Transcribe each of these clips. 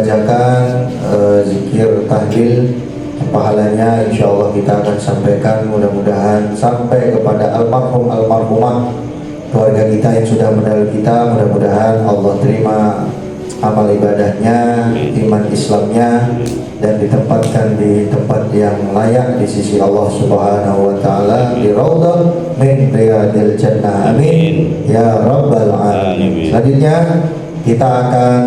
membacakan zikir tahlil, pahalanya insya Allah kita akan sampaikan, mudah-mudahan sampai kepada almarhum almarhumah keluarga kita yang sudah meninggal kita. Mudah-mudahan Allah terima amal ibadahnya, iman Islamnya, dan ditempatkan di tempat yang layak di sisi Allah Subhanahu wa taala, di raudhah min riyadil jannah. Amin ya rabbal alamin. Selanjutnya kita akan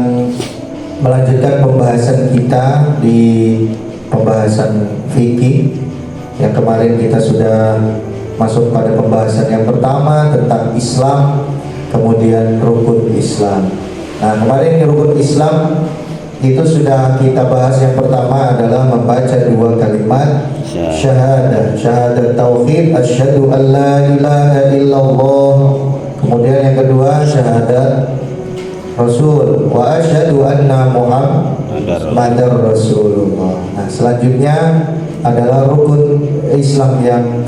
melanjutkan pembahasan kita di pembahasan fikih. Yang kemarin kita sudah masuk pada pembahasan yang pertama tentang Islam, kemudian rukun Islam. Nah, kemarin rukun Islam itu sudah kita bahas. Yang pertama adalah membaca dua kalimat syahadat tauhid, asyhadu an la ilaha illallah. Kemudian yang kedua syahadat Rasul, wa asyhadu anna Muhammadar Rasulullah. Nah, selanjutnya adalah rukun Islam yang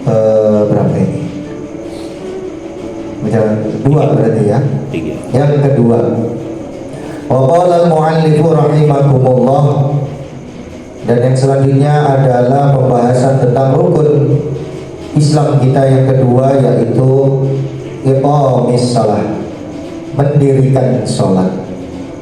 berapa ini? Dua berarti ya. Yang kedua, wa qala al-mu'allifu rahimakumullah, dan yang selanjutnya adalah pembahasan tentang rukun Islam kita yang kedua, yaitu iqamis shalah, mendirikan sholat.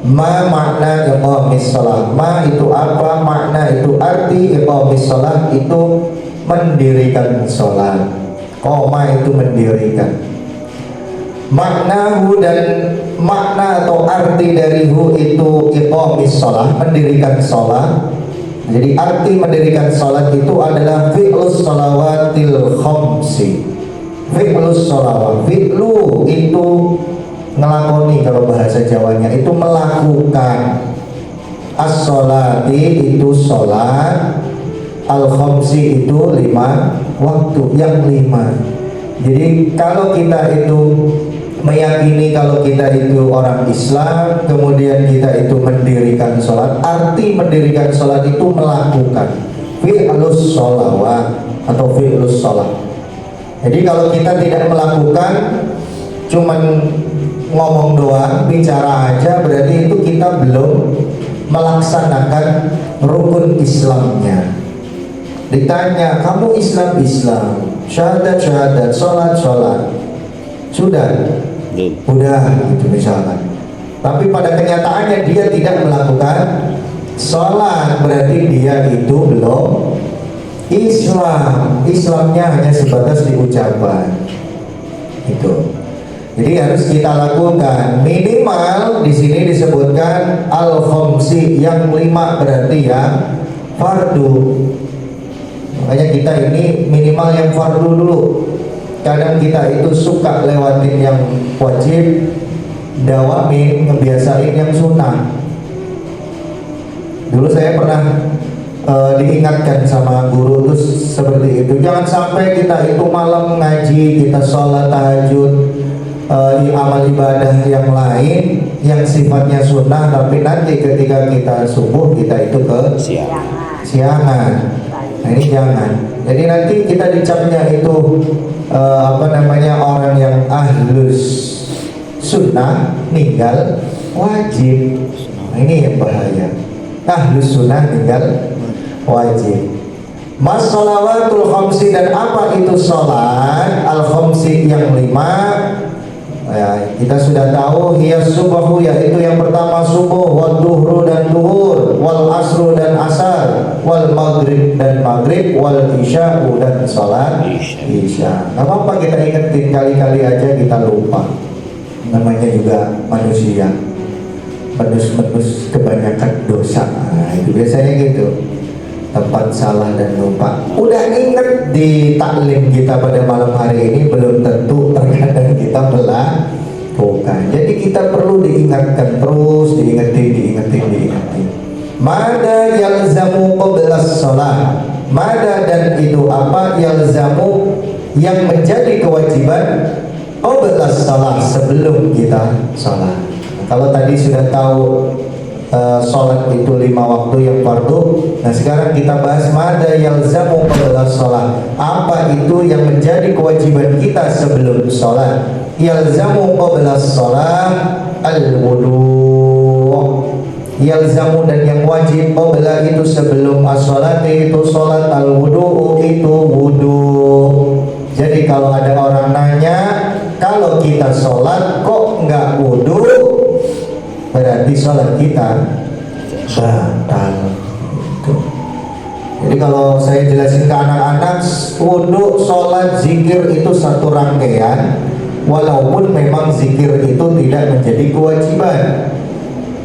Ma makna iqamis shalah? Ma itu apa? Makna itu arti iqamis shalah itu mendirikan sholat. Qoma itu mendirikan. Maknahu, dan makna atau arti dari hu itu iqamis shalah, mendirikan sholat. Jadi arti mendirikan sholat itu adalah fi'lus shalawatil khamsi. Fi'lus sholawat, fi'lu itu ngelakoni, kalau bahasa Jawanya itu melakukan. As-sholati itu sholat, al-khamsi itu 5 waktu, yang 5. Jadi kalau kita itu meyakini kalau kita itu orang Islam, kemudian kita itu mendirikan sholat, arti mendirikan sholat itu melakukan fi'lus sholawat atau fi'lus sholat. Jadi kalau kita tidak melakukan, cuman ngomong doang, bicara aja, berarti itu kita belum melaksanakan rukun Islamnya. Ditanya, kamu Islam, syahadat, sholat, sudah? Udah, itu misalkan. Tapi pada kenyataannya dia tidak melakukan sholat, berarti dia itu belum Islam. Islamnya hanya sebatas di ucapan. Itu. Jadi harus kita lakukan minimal. Di sini disebutkan al-khamsi, yang 5, berarti yang fardu. Makanya kita ini minimal yang fardu dulu. Kadang kita itu suka lewatin yang wajib, dawamin, ngebiasain yang sunnah. Dulu saya pernah diingatkan sama guru terus seperti itu. Jangan sampai kita itu malam ngaji, kita sholat tahajud, amal ibadah yang lain yang sifatnya sunnah, tapi nanti ketika kita subuh kita itu ke siangan. Nah, ini jangan. Jadi nanti kita dicapnya itu orang yang ahlus sunnah ninggal wajib. Nah, ini yang bahaya. Ahlus sunnah ninggal wajib. Mas sholawatul khamsi, dan apa itu sholat al khamsi yang 5? Ya, kita sudah tahu, hiya subuhu, yaitu yang pertama subuh, wal duhru dan duhur, wal asru dan asar, wal maghrib dan maghrib, wal isya'u dan salat isya. Gak apa-apa kita ingetin, kali-kali aja kita lupa. Namanya juga manusia, menus kebanyakan dosa. Nah, itu biasanya gitu, tempat salah dan lupa. Udah inget di taklim kita pada malam hari ini, belum tentu terkadang kita melakukan. Jadi kita perlu diingatkan terus, diingetin. Mada yalzamu qablas shalah. Mada, dan itu apa? Yalzamu, yang menjadi kewajiban, qablas shalah, sebelum kita salat. Kalau tadi sudah tahu sholat itu 5 waktu yang fardu. Nah, sekarang kita bahas mada yalzamu qablas shalah. Apa itu yang menjadi kewajiban kita sebelum sholat? Yalzamu qablas shalah al-wudu. yalzamu dan yang wajib qabla itu sebelum as-sholati itu sholat, al-wudu'u itu wudu. Jadi kalau ada orang nanya, kalau kita sholat kok nggak wudu, berarti sholat kita batal. Jadi kalau saya jelasin ke anak-anak, wudu, sholat, zikir itu satu rangkaian, walaupun memang zikir itu tidak menjadi kewajiban.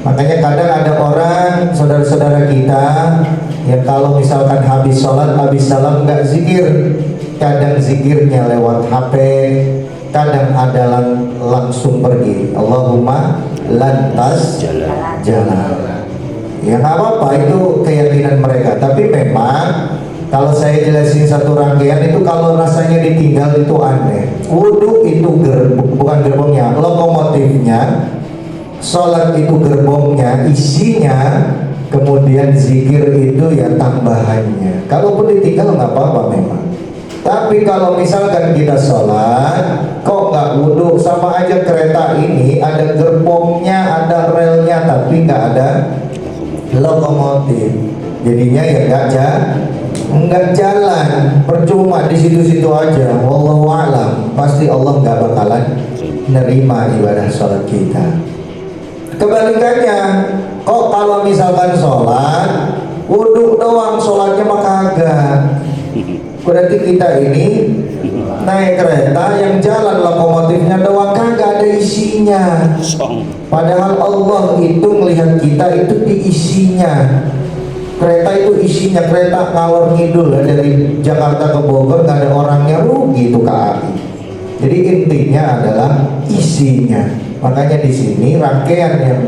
Makanya kadang ada orang, saudara-saudara kita, yang kalau misalkan habis sholat, habis salam nggak zikir. Kadang zikirnya lewat HP, kadang ada langsung pergi. Allahumma lantas jalan. Ya nggak apa-apa, itu keyakinan mereka. Tapi memang kalau saya jelasin satu rangkaian itu, kalau rasanya ditinggal itu aneh. Wudu itu bukan gerbongnya, lokomotifnya. Sholat itu gerbongnya, isinya, kemudian zikir itu ya tambahannya. Kalaupun ditinggal nggak apa-apa memang. Tapi kalau misalkan kita sholat, kok nggak wudhu, sama aja kereta ini ada gerbongnya, ada relnya, tapi nggak ada lokomotif. Jadinya ya nggak jalan, percuma di situ-situ aja. Wallahu a'lam. Pasti Allah nggak bakalan nerima ibadah sholat kita. Kebalikannya, kok kalau misalkan sholat wudhu doang, sholatnya mah kagak. Berarti kita ini naik kereta yang jalan lokomotifnya doang, kagak ada isinya. Padahal Allah itu melihat kita itu di isinya. Kereta itu isinya, kereta ngalor ngidul ya, dari Jakarta ke Bogor gak ada orangnya, rugi itu KAI. Jadi intinya adalah isinya. Makanya di sini rangkaian yang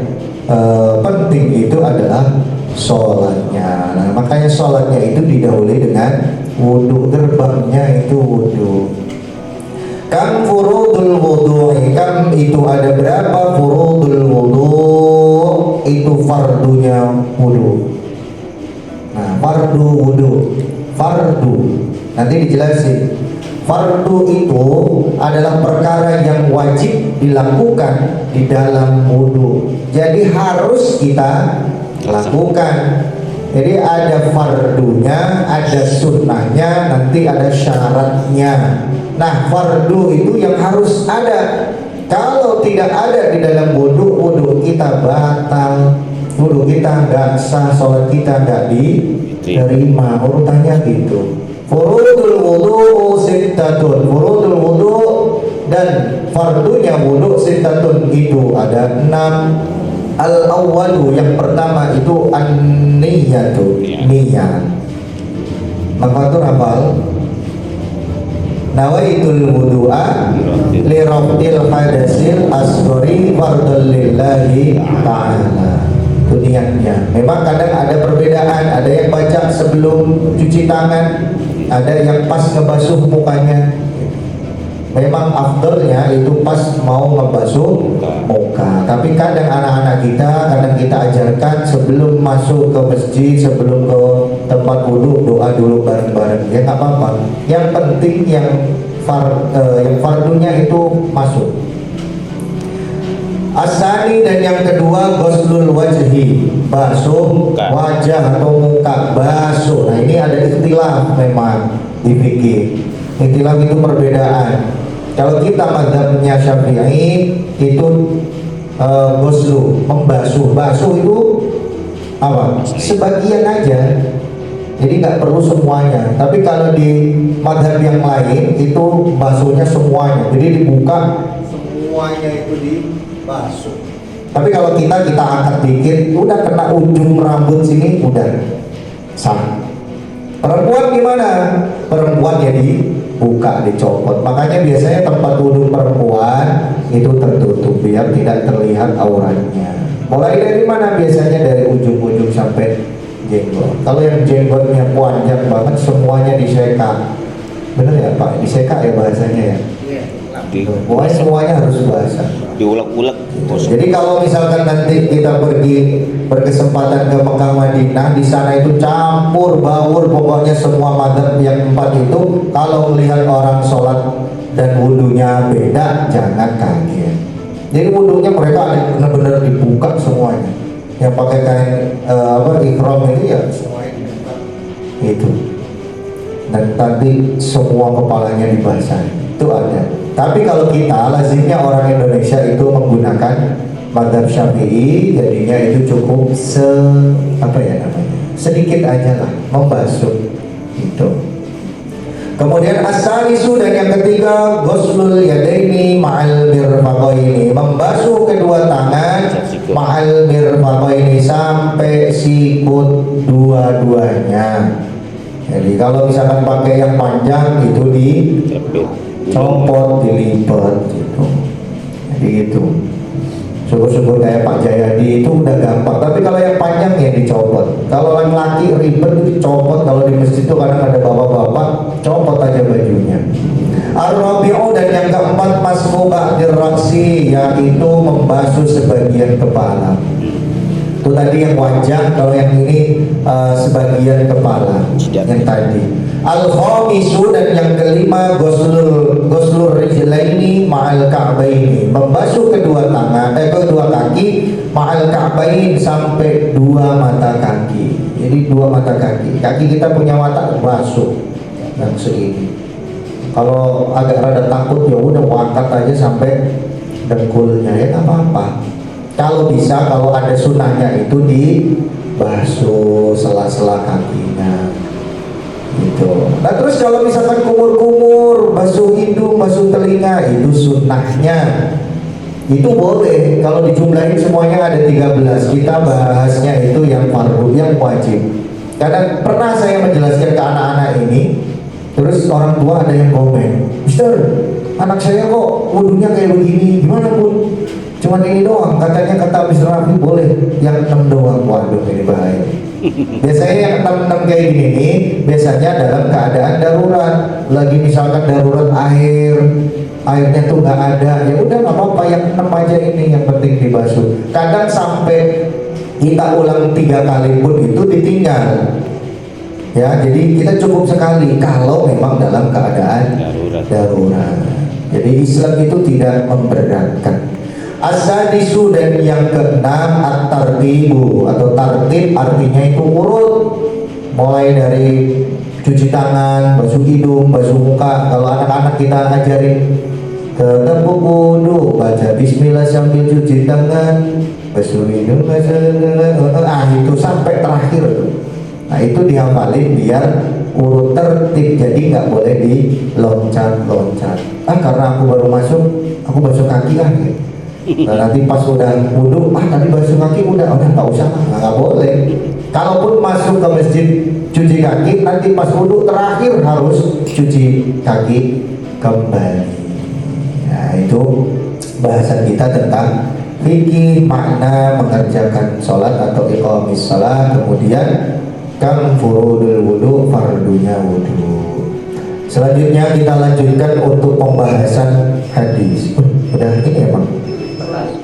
penting itu adalah sholatnya. Nah, makanya sholatnya itu didahului dengan wudu, gerbangnya itu wudu. Kam furudul wudu, kam itu ada berapa furudul wudu, itu fardunya wudu. Nah, fardu wudu, fardu nanti dijelasin. Fardu itu adalah perkara yang wajib dilakukan di dalam wudu. Jadi harus kita lakukan. Jadi ada fardunya, ada sunnahnya, nanti ada syaratnya. Nah, fardu itu yang harus ada. Kalau tidak ada di dalam wudu, wudu kita batal, wudu kita nggak sah, sholat kita nggak diterima. Urutannya gitu. Furudul wudu sittatun, furudul wudu dan fardunya wudu sittatun itu ada 6. Al-awwalu yang pertama itu an-niyatu, niat. Maka itu hafal. Nawaitul wudu'a li rabbil hadasil asghari fardhul lillahi ta'ala. Itu niatnya. Memang kadang ada perbedaan, ada yang baca sebelum cuci tangan, ada yang pas ngebasuh mukanya. Memang afdalnya itu pas mau ngebasuh muka. Tapi kadang anak-anak kita, kadang kita ajarkan sebelum masuk ke masjid, sebelum ke tempat wudhu, doa dulu bareng-bareng. Ya nggak apa-apa. Yang penting yang fardunya itu masuk. Asani dan yang kedua ghuslul wajhi, basuh wajah atau muka, basuh. Nah ini ada ikhtilaf memang di fikih. Ikhtilaf itu perbedaan. Kalau kita mazhabnya Syafi'i itu ghuslu, membasuh. Basuh itu apa? Sebagian aja. Jadi nggak perlu semuanya. Tapi kalau di mazhab yang lain itu basuhnya semuanya. Jadi dibuka semuanya itu dibasuh. Tapi kalau kita angkat dikit, udah kena ujung rambut sini, udah sah. Perempuan gimana? Perempuan ya dibuka, dicopot. Makanya biasanya tempat wudhu perempuan itu tertutup biar tidak terlihat auratnya. Mulai dari mana? Biasanya dari ujung-ujung sampai jenggot. Kalau yang jenggotnya panjang banget, semuanya diseka. Bener ya Pak? Diseka ya bahasanya ya? Pokoknya semuanya harus basah, diulek-ulek. Jadi kalau misalkan nanti kita pergi berkesempatan ke Mekah Madinah, di sana itu campur baur, pokoknya semua mazhab yang 4 itu. Kalau melihat orang sholat dan wudhunya beda, jangan kaget. Jadi wudhunya mereka benar-benar dibuka semuanya. yang pakai kain ihram itu ya semuanya itu, dan nanti semua kepalanya dibasahi, itu ada. Tapi kalau kita lazimnya orang Indonesia itu menggunakan mazhab Syafi'i, jadinya itu cukup sedikit aja lah membasuh itu. Kemudian as-salisu, dan yang ketiga, ghuslul yadaini ma'al mirfaqaini, membasuh kedua tangan ma'al mirfaqaini, sampai sikut dua-duanya. Jadi kalau misalkan pakai yang panjang itu dicopot, dilipat gitu. Jadi gitu. Syukur-syukur kayak Pak Jayadi itu udah gampang. Tapi kalau yang panjang ya dicopot. Kalau yang laki ribet itu dicopot. Kalau di masjid itu kadang ada bapak-bapak, copot aja bajunya. Ar-rabi'u, dan yang keempat, mashu ba'dir ra'si, yaitu membasuh sebagian kepala. Itu tadi yang wajah, kalau yang ini sebagian kepala yang tadi. Al-khamisu, dan yang kelima, ghuslur rijlaini ma'al ka'baini, membasuh kedua kaki ma'al ka'bain, sampai dua mata kaki. Jadi dua mata kaki kita punya mata basuh yang segini. Kalau agak rada takut ya udah angkat aja sampai dengkulnya, ya nggak apa-apa. Kalau bisa, kalau ada sunahnya itu dibasuh sela-sela kakinya gitu. Nah terus kalau misalkan kumur-kumur, basuh hidung, basuh telinga, itu sunnahnya itu boleh. Kalau dijumlahin semuanya ada 13. Kita bahasnya itu yang fardu, yang wajib. Karena pernah saya menjelaskan ke anak-anak ini, terus orang tua ada yang komen, "Mister, anak saya kok wudunya kayak begini, gimana Bun? Cuman ini doang," katanya, kata Mister Rafi, "boleh yang 6 doang." Waduh, ini bahaya. Biasanya yang 6 kayak gini nih, biasanya dalam keadaan darurat. Lagi misalkan darurat airnya tuh nggak ada, ya udah nggak apa-apa, yang 6 aja ini, yang penting dibasuh. Kadang sampai kita ulang 3 kali pun itu ditinggal. Ya, jadi kita cukup sekali kalau memang dalam keadaan darurat. Jadi Islam itu tidak memberatkan. As-sadisu, dan yang keenam, at-tartibu, atau tartib artinya itu urut, mulai dari cuci tangan, basuh hidung, basuh muka. Kalau anak-anak kita ajarin ke tepuk wudu, baca bismillah sambil cuci tangan, basuh hidung, itu sampai terakhir. Nah itu dihafalin biar urut tertib, jadi nggak boleh diloncat-loncat. Karena aku baru masuk, aku basuh kaki lah gitu. Nah, nanti pas udah wudu, tadi basuh kaki udah nggak usah, nggak boleh. Kalaupun masuk ke masjid cuci kaki, nanti pas wudu terakhir harus cuci kaki kembali. Nah itu bahasan kita tentang fikih makna mengerjakan sholat atau iqamis sholat. Kemudian kam furudul wudu, fardunya wudu. Selanjutnya kita lanjutkan untuk pembahasan hadis. Udah ini ya Bang?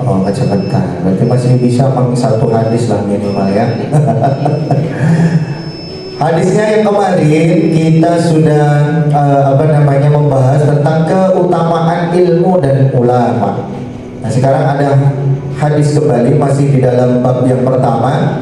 Oh nggak sebentar, berarti masih bisa Bang, 1 hadis lah minimal ya. Hadisnya yang kemarin kita sudah membahas tentang keutamaan ilmu dan ulama. Nah sekarang ada hadis kembali, masih di dalam bab yang pertama.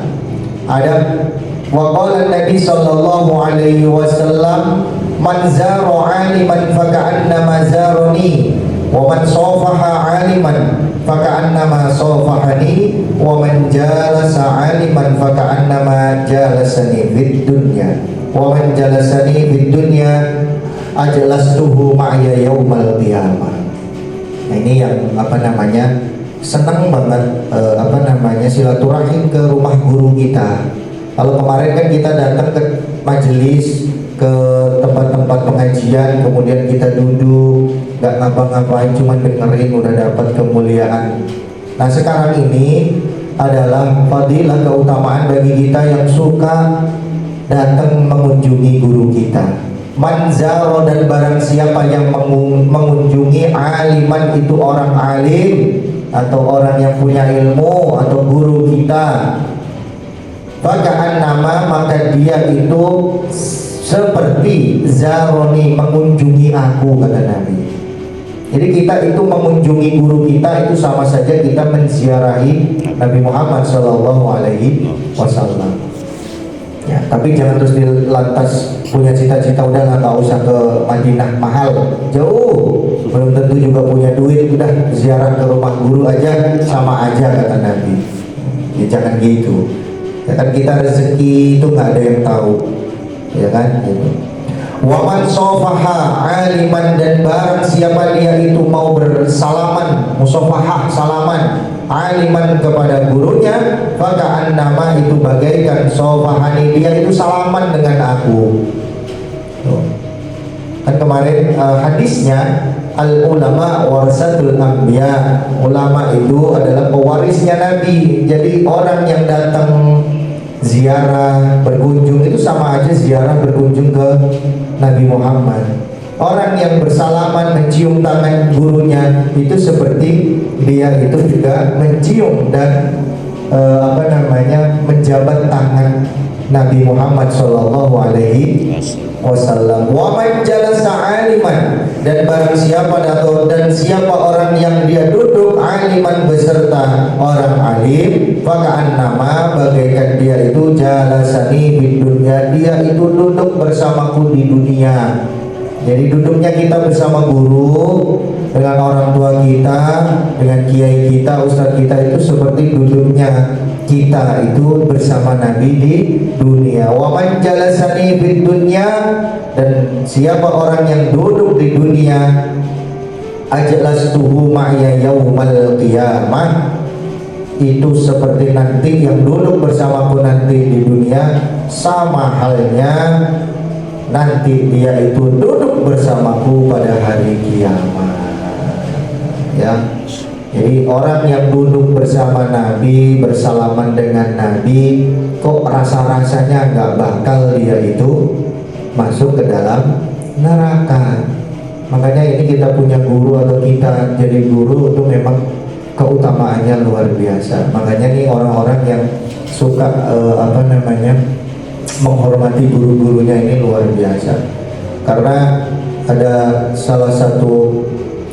Ada waqala Nabi sallallahu alaihi wasallam, man zara aliman faka'annama zarani, wa man safaha aliman faka'annama safahani, wa man jalasa aliman faka'annama jalasani fid dunya, wa man jalasani fid dunya ajlastuhu ma'ya yaumal qiyamah. Nah ini yang senang banget silaturahim ke rumah guru kita. Kalau kemarin kan kita datang ke majelis, ke tempat-tempat pengajian, kemudian kita duduk, nggak ngapa-ngapain, cuma dengerin udah dapat kemuliaan. Nah sekarang ini adalah fadilah, keutamaan bagi kita yang suka datang mengunjungi guru kita. Manzaro, dan barang siapa yang mengunjungi aliman, itu orang alim atau orang yang punya ilmu atau guru kita, Faka'an nama, maka dia itu seperti zaroni, mengunjungi aku, kata Nabi. Jadi kita itu mengunjungi guru kita itu sama saja kita menziarahi Nabi Muhammad Shallallahu Alaihi Wasallam. Ya, tapi jangan terus lantas punya cita-cita udah nggak usah ke Madinah, mahal, jauh, belum tentu juga punya duit, udah ziarah ke rumah guru aja sama aja kata Nabi. Ya jangan gitu. Ya kan kita rezeki itu nggak ada yang tahu, ya kan? Gitu. Waman sofaha aliman, dan barang siapa dia itu mau bersalaman, musofahah salaman, aliman kepada gurunya, maka annama itu bagaikan sofahani, dia itu salaman dengan aku. Tuh. Kan kemarin hadisnya al ulama warasatul anbiya, ulama itu adalah pewarisnya Nabi. Jadi orang yang datang ziarah berkunjung itu sama aja ziarah berkunjung ke Nabi Muhammad. Orang yang bersalaman mencium tangan gurunya itu seperti dia itu juga mencium dan menjabat tangan Nabi Muhammad Shallallahu Alaihi Wasallam. Wa man jalasa aliman, dan barang siapa dan siapa orang yang dia duduk aliman beserta orang alim, maka annama bagaikan dia itu jalasani di dunia, dia itu duduk bersamaku di dunia. Jadi duduknya kita bersama guru, dengan orang tua kita, dengan kiai kita, ustadz kita itu seperti duduknya kita itu bersama Nabi di dunia. Wa man jalasani fid dunya, dan siapa orang yang duduk di dunia, ajlastuhu ma'ya yaumal qiyamah, itu seperti nanti yang duduk bersamaku nanti di dunia, sama halnya nanti dia itu duduk bersamaku pada hari kiamat. Ya, jadi orang yang duduk bersama Nabi, bersalaman dengan Nabi, kok rasa-rasanya nggak bakal dia itu masuk ke dalam neraka. Makanya ini kita punya guru atau kita jadi guru itu memang keutamaannya luar biasa. Makanya nih orang-orang yang suka menghormati guru-gurunya ini luar biasa. Karena ada salah satu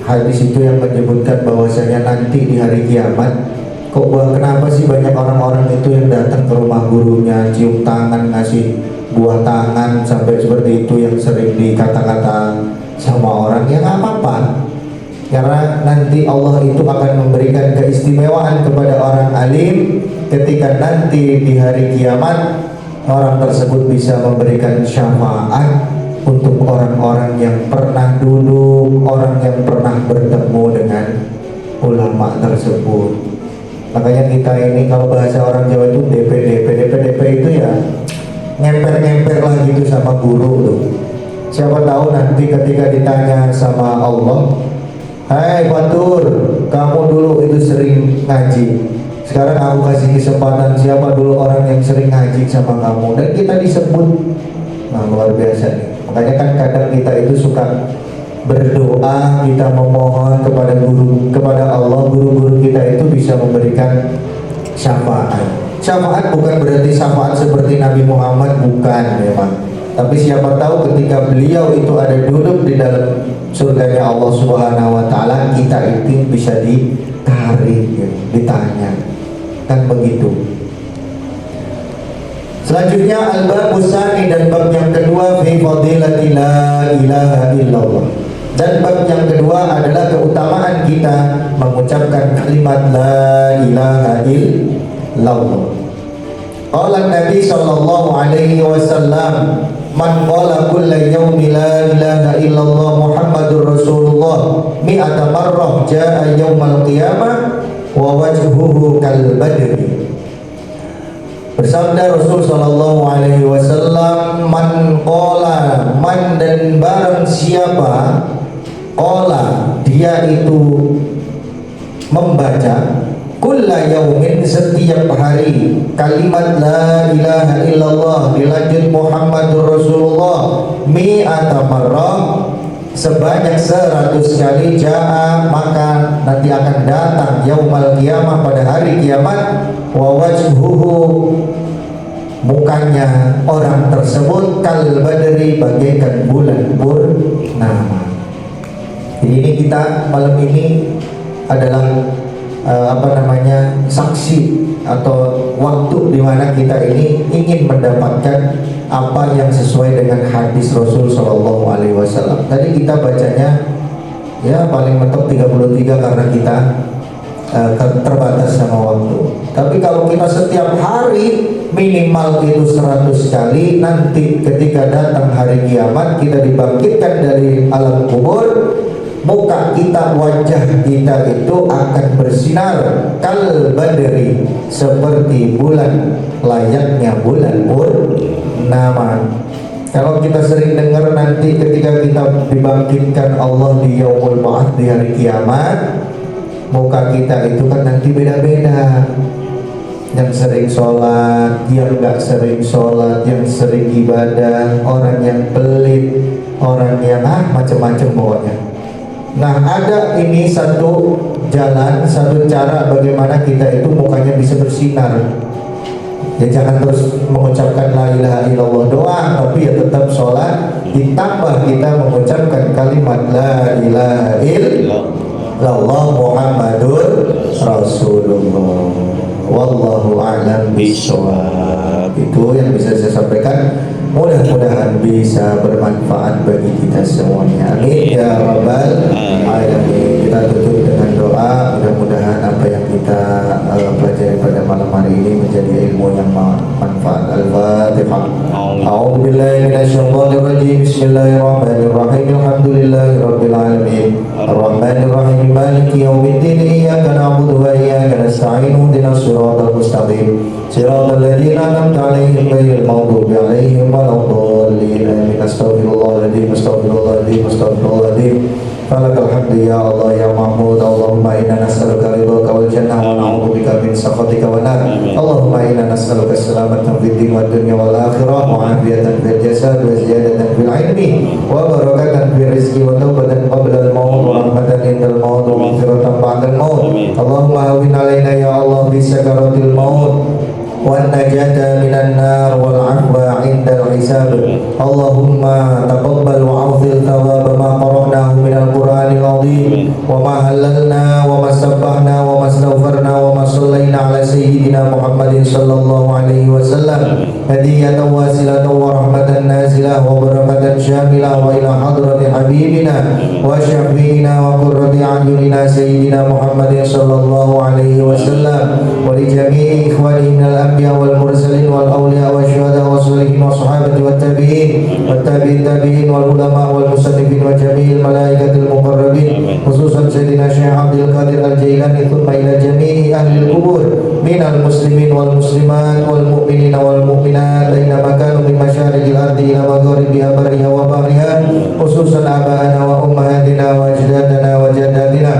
hadis itu yang menyebutkan bahwasanya nanti di hari kiamat, kenapa sih banyak orang-orang itu yang datang ke rumah gurunya, cium tangan, ngasih buah tangan, sampai seperti itu yang sering dikata-kata sama orang. Ya nggak apa-apa, karena nanti Allah itu akan memberikan keistimewaan kepada orang alim ketika nanti di hari kiamat orang tersebut bisa memberikan syafaat untuk orang-orang yang pernah duduk, orang yang pernah bertemu dengan ulama tersebut. Makanya kita ini kalau bahasa orang Jawa itu DP itu ya ngemper-ngemper lah gitu sama guru tuh. Siapa tahu nanti ketika ditanya sama Allah, "Hai Fatur, kamu dulu itu sering ngaji. Sekarang aku kasih kesempatan, siapa dulu orang yang sering ngaji sama kamu?" Dan kita disebut. Nah, luar biasa nih. Makanya kan kadang kita itu suka berdoa, kita memohon kepada Allah, guru-guru kita itu bisa memberikan syafaat. Syafaat bukan berarti syafaat seperti Nabi Muhammad, bukan memang. Tapi siapa tahu ketika beliau itu ada duduk di dalam surganya Allah Subhanahu wa taala, kita itu bisa ditarik, ya, ditanya. Kan begitu. Selanjutnya al-bab tsani, dan bab yang kedua fi fadilati la ilaha illallah. Dan bab yang kedua adalah keutamaan kita mengucapkan kalimat la ilaha illallah. Qala Nabi sallallahu alaihi wasallam, man qala kulla yaumi la ilaha illallah Muhammadur Rasulullah mi'ata marrah jaa yaumal qiyamah wa wajhuhu kal badri. Bersabda Rasul sallallahu alaihi wasallam, man dan barang siapa qala dia itu membaca kulla yaumin, setiap hari, kalimat la ilaha illallah dilanjut Muhammadur Rasulullah mi'ata marrah, sebanyak 100 kali, jaa maka nanti akan datang yaumal qiyamah, pada hari kiamat, wa wajhuhu mukanya orang tersebut kal badri bagaikan bulan purnama. Jadi ini kita malam ini adalah saksi atau waktu di mana kita ini ingin mendapatkan apa yang sesuai dengan hadis Rasul Shallallahu Alaihi Wasallam. Tadi kita bacanya ya paling mentok 33 karena kita terbatas sama waktu. Tapi kalau kita setiap hari minimal itu 100 kali, nanti ketika datang hari kiamat kita dibangkitkan dari alam kubur, muka kita, wajah kita itu akan bersinar kal badri, seperti bulan, layaknya bulan purnama. Kalau kita sering dengar nanti ketika kita dibangkitkan Allah di yaumul ba'ats, di hari kiamat, muka kita itu kan nanti beda-beda. Yang sering sholat, yang gak sering sholat, yang sering ibadah, orang yang pelit, orang yang macam-macam pokoknya. Nah, ada ini satu jalan, satu cara bagaimana kita itu mukanya bisa bersinar. Ya jangan terus mengucapkan la ilaha illallah doang, tapi ya tetap sholat, ditambah kita mengucapkan kalimat la ilaha illallah Muhammadur Rasulullah. Wallahu a'lam bishawab. Itu yang bisa saya sampaikan. Mudah-mudahan bisa bermanfaat bagi kita semuanya. Amin ya rabbal alamin. Kita tutup dengan doa. Mudah-mudahan apa yang kita pelajari pada malam hari ini menjadi ilmu yang manfaat. Al-Fatihah. A'udzu billahi minasyaitonir rajim. Bismillahirrahmanirrahim. Alhamdulillahi rabbil alamin. Arrahmanir rahim. Maliki yaumiddin. Iyyaka na'budu wa iyyaka nasta'in. Ihdinas siratal mustaqim. Siratal ladzina an'amta 'alaihim ghairil maghdubi 'alaihim waladdallin. Amin. Astaghfirullahaladzim. Astaghfirullahaladzim. Astaghfirullahaladzim. Falakal hamdu ya Allah ya Mahmud. Allahumma inna nas'aluka ridhaka wal jannah wa na'udzubika min sakhatika wan nar. Allahumma inna nas'aluka salamatan fid din wad dunya wal akhirah wa 'afiyatan fil jasad wa ziyadatan fil 'ilmi wa barakatan fil rizqi wa taubatan qabla al maut wa rahmatan indal maut wa maghfiratan ba'da al maut. Allahumma hawwin 'alaina ya Allah bi sakaratil maut wan najata minan nar wal 'afwa 'indal hisab. Allahumma taqabbal wa 'awfil thawab ma qara'nahu minal Qur'anil 'azim wa ma halalna wa ma sabbahna wa ma astaghfarna wa ma shallaina ala sayyidina Muhammadin sallallahu alaihi wasallam hadiyatan wasilatan wa rahmatan nazilah wa barakatan syamilah wa ila hadrati habibina wa syafi'ina wa qurrati a'yunina sayyidina Muhammadin sallallahu alaihi wasallam wa li jami'i ikhwani minal anbiya wal mursalin wal awliya wa syuhada wa sholihin wa sahabati wa tabi'in wal ulama wal musannifin wa jami'il malaikatil muqarrabin, khususan Sayyidina Syekh Abdul Qadir Al-Jailani, thumma ila jami'i ahli kubur minal muslimin wal muslimat wal mu'minina wal mu'minat aina makanu min masyariqil ardi ila magharibiha barriha wa bahriha, khususan aba'ana wa ummahatina wa ajdadana wa jaddatina,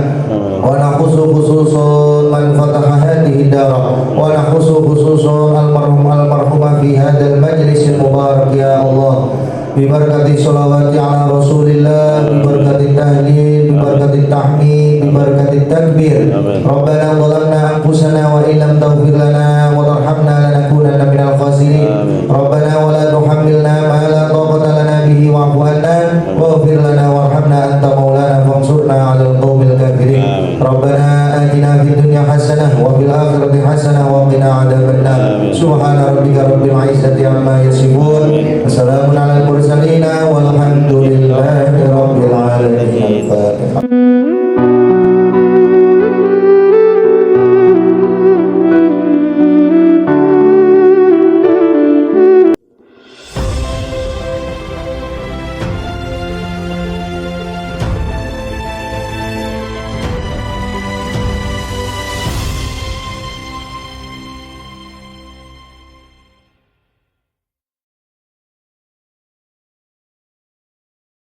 wa nakhusu khususun man fataha hadhihi dara, wa nakhusu khususun almarhumah fi hadzal majlisil mubarak ya Allah, bibarakati sholawati ala rasulillah, bibarakati tahlil, bibarakati tahmid, bibarakati takbir. Rabbana zalamna anfusana wa illam taghfir lana wa tarhamna lanakunanna minal khasirin. Rabbana wa la tuhammilna ma la taqata lana bihi wa'fu anna waghfir lana warhamna anta maulana fansurna 'alal qaumil kafirin. Rabbana atina fid dunya hasanah wa fil akhirati hasanah wa qina 'adzabannar. Subhana rabbika rabbil 'izzati amma yasifun. Wassalamun 'alal mursalin